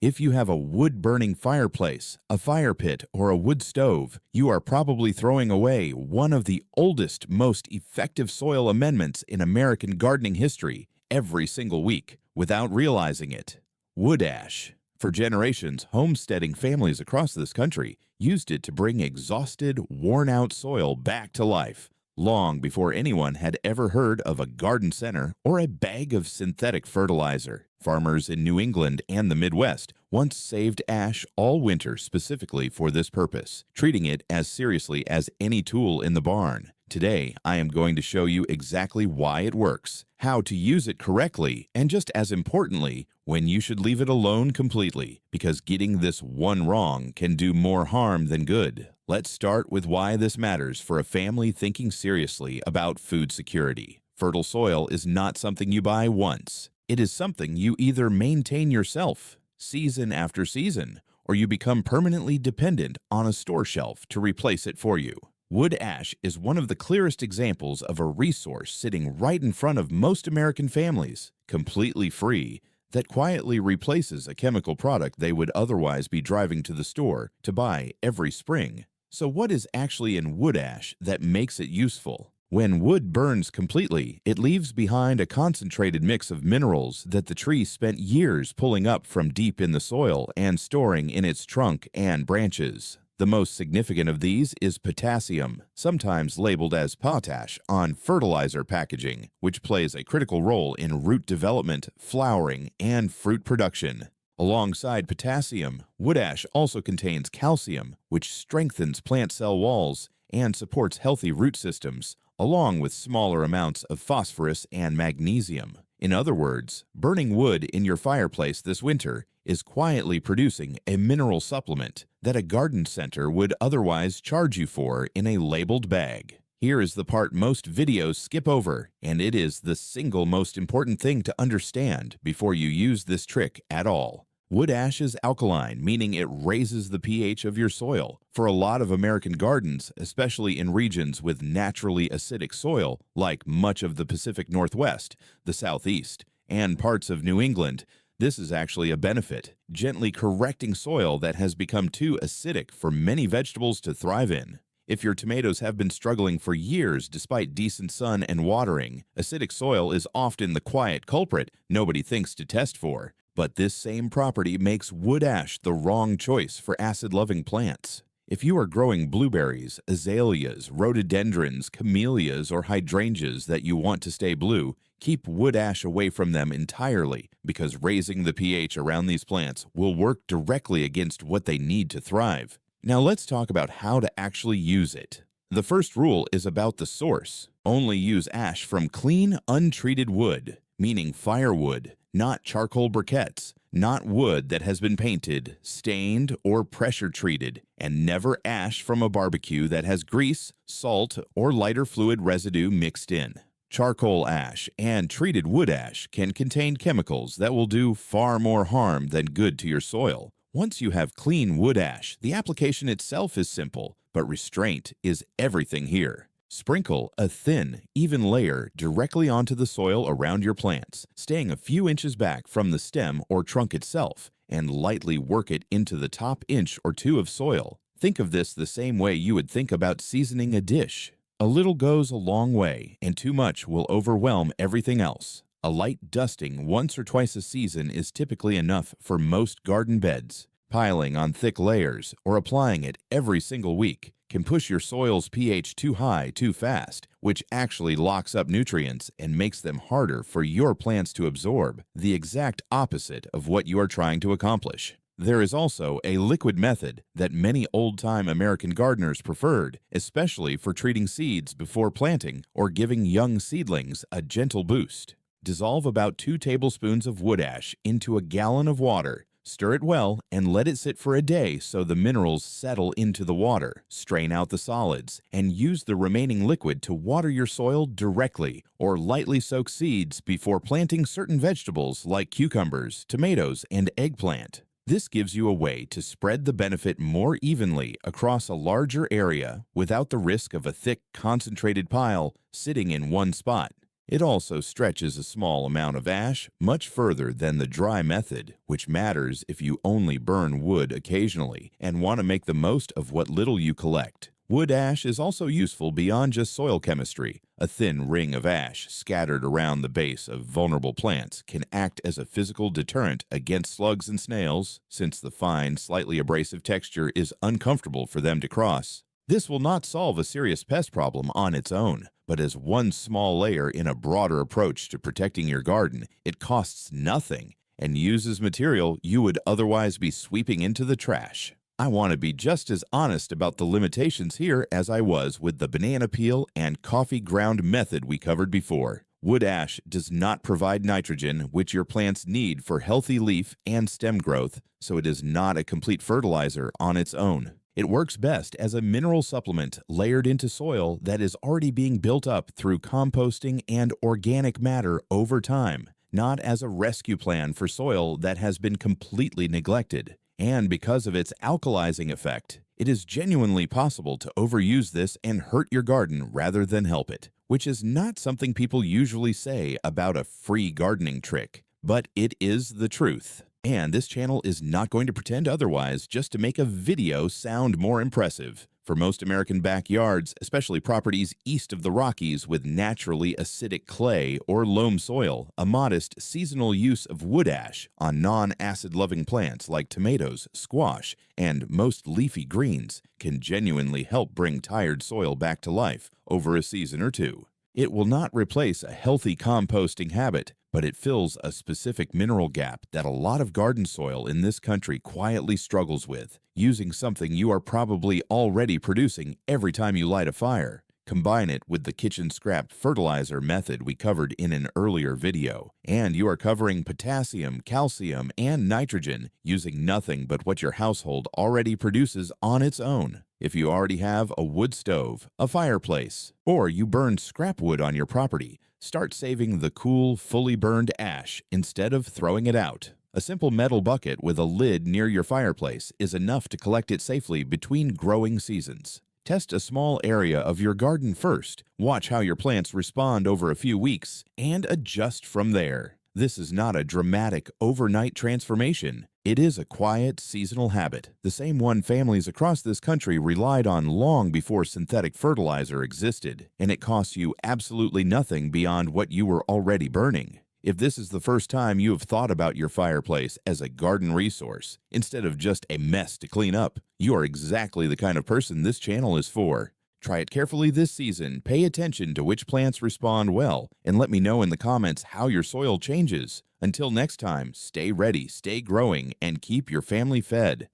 If you have a wood-burning fireplace, a fire pit, or a wood stove, you are probably throwing away one of the oldest, most effective soil amendments in American gardening history every single week without realizing it. Wood ash. For generations, homesteading families across this country used it to bring exhausted, worn-out soil back to life, long before anyone had ever heard of a garden center or a bag of synthetic fertilizer. Farmers in New England and the Midwest once saved ash all winter specifically for this purpose, treating it as seriously as any tool in the barn. Today, I am going to show you exactly why it works, how to use it correctly, and just as importantly, when you should leave it alone completely, because getting this one wrong can do more harm than good. Let's start with why this matters for a family thinking seriously about food security. Fertile soil is not something you buy once. It is something you either maintain yourself, season after season, or you become permanently dependent on a store shelf to replace it for you. Wood ash is one of the clearest examples of a resource sitting right in front of most American families, completely free, that quietly replaces a chemical product they would otherwise be driving to the store to buy every spring. So what is actually in wood ash that makes it useful? When wood burns completely, it leaves behind a concentrated mix of minerals that the tree spent years pulling up from deep in the soil and storing in its trunk and branches. The most significant of these is potassium, sometimes labeled as potash on fertilizer packaging, which plays a critical role in root development, flowering, and fruit production. Alongside potassium, wood ash also contains calcium, which strengthens plant cell walls and supports healthy root systems, along with smaller amounts of phosphorus and magnesium. In other words, burning wood in your fireplace this winter is quietly producing a mineral supplement that a garden center would otherwise charge you for in a labeled bag. Here is the part most videos skip over, and it is the single most important thing to understand before you use this trick at all. Wood ash is alkaline, meaning it raises the pH of your soil. For a lot of American gardens, especially in regions with naturally acidic soil, like much of the Pacific Northwest, the Southeast, and parts of New England, this is actually a benefit, gently correcting soil that has become too acidic for many vegetables to thrive in. If your tomatoes have been struggling for years despite decent sun and watering, acidic soil is often the quiet culprit nobody thinks to test for. But this same property makes wood ash the wrong choice for acid-loving plants. If you are growing blueberries, azaleas, rhododendrons, camellias, or hydrangeas that you want to stay blue, keep wood ash away from them entirely, because raising the pH around these plants will work directly against what they need to thrive. Now let's talk about how to actually use it. The first rule is about the source. Only use ash from clean, untreated wood, meaning firewood, not charcoal briquettes, not wood that has been painted, stained, or pressure treated, and never ash from a barbecue that has grease, salt, or lighter fluid residue mixed in. Charcoal ash and treated wood ash can contain chemicals that will do far more harm than good to your soil. Once you have clean wood ash, the application itself is simple, but restraint is everything here. Sprinkle a thin, even layer directly onto the soil around your plants, staying a few inches back from the stem or trunk itself, and lightly work it into the top inch or two of soil. Think of this the same way you would think about seasoning a dish. A little goes a long way, and too much will overwhelm everything else. A light dusting once or twice a season is typically enough for most garden beds. Piling on thick layers or applying it every single week can push your soil's pH too high too fast, which actually locks up nutrients and makes them harder for your plants to absorb, the exact opposite of what you are trying to accomplish. There is also a liquid method that many old-time American gardeners preferred, especially for treating seeds before planting or giving young seedlings a gentle boost. Dissolve about 2 tablespoons of wood ash into a gallon of water. Stir it well and let it sit for a day so the minerals settle into the water. Strain out the solids and use the remaining liquid to water your soil directly or lightly soak seeds before planting certain vegetables like cucumbers, tomatoes, and eggplant. This gives you a way to spread the benefit more evenly across a larger area without the risk of a thick, concentrated pile sitting in one spot. It also stretches a small amount of ash much further than the dry method, which matters if you only burn wood occasionally and want to make the most of what little you collect. Wood ash is also useful beyond just soil chemistry. A thin ring of ash scattered around the base of vulnerable plants can act as a physical deterrent against slugs and snails, since the fine, slightly abrasive texture is uncomfortable for them to cross. This will not solve a serious pest problem on its own, but as one small layer in a broader approach to protecting your garden, it costs nothing and uses material you would otherwise be sweeping into the trash. I want to be just as honest about the limitations here as I was with the banana peel and coffee ground method we covered before. Wood ash does not provide nitrogen, which your plants need for healthy leaf and stem growth, so it is not a complete fertilizer on its own. It works best as a mineral supplement layered into soil that is already being built up through composting and organic matter over time, not as a rescue plan for soil that has been completely neglected. And because of its alkalizing effect, it is genuinely possible to overuse this and hurt your garden rather than help it, which is not something people usually say about a free gardening trick, but it is the truth. And this channel is not going to pretend otherwise just to make a video sound more impressive. For most American backyards, especially properties east of the Rockies with naturally acidic clay or loam soil, a modest seasonal use of wood ash on non-acid-loving plants like tomatoes, squash, and most leafy greens can genuinely help bring tired soil back to life over a season or two. It will not replace a healthy composting habit, but it fills a specific mineral gap that a lot of garden soil in this country quietly struggles with, using something you are probably already producing every time you light a fire. Combine it with the kitchen scrap fertilizer method we covered in an earlier video, and you are covering potassium, calcium, and nitrogen using nothing but what your household already produces on its own. If you already have a wood stove, a fireplace, or you burn scrap wood on your property, start saving the cool, fully burned ash instead of throwing it out. A simple metal bucket with a lid near your fireplace is enough to collect it safely between growing seasons. Test a small area of your garden first, watch how your plants respond over a few weeks, and adjust from there. This is not a dramatic overnight transformation. It is a quiet, seasonal habit, the same one families across this country relied on long before synthetic fertilizer existed, and it costs you absolutely nothing beyond what you were already burning. If this is the first time you have thought about your fireplace as a garden resource, instead of just a mess to clean up, you are exactly the kind of person this channel is for. Try it carefully this season, pay attention to which plants respond well, and let me know in the comments how your soil changes. Until next time, stay ready, stay growing, and keep your family fed.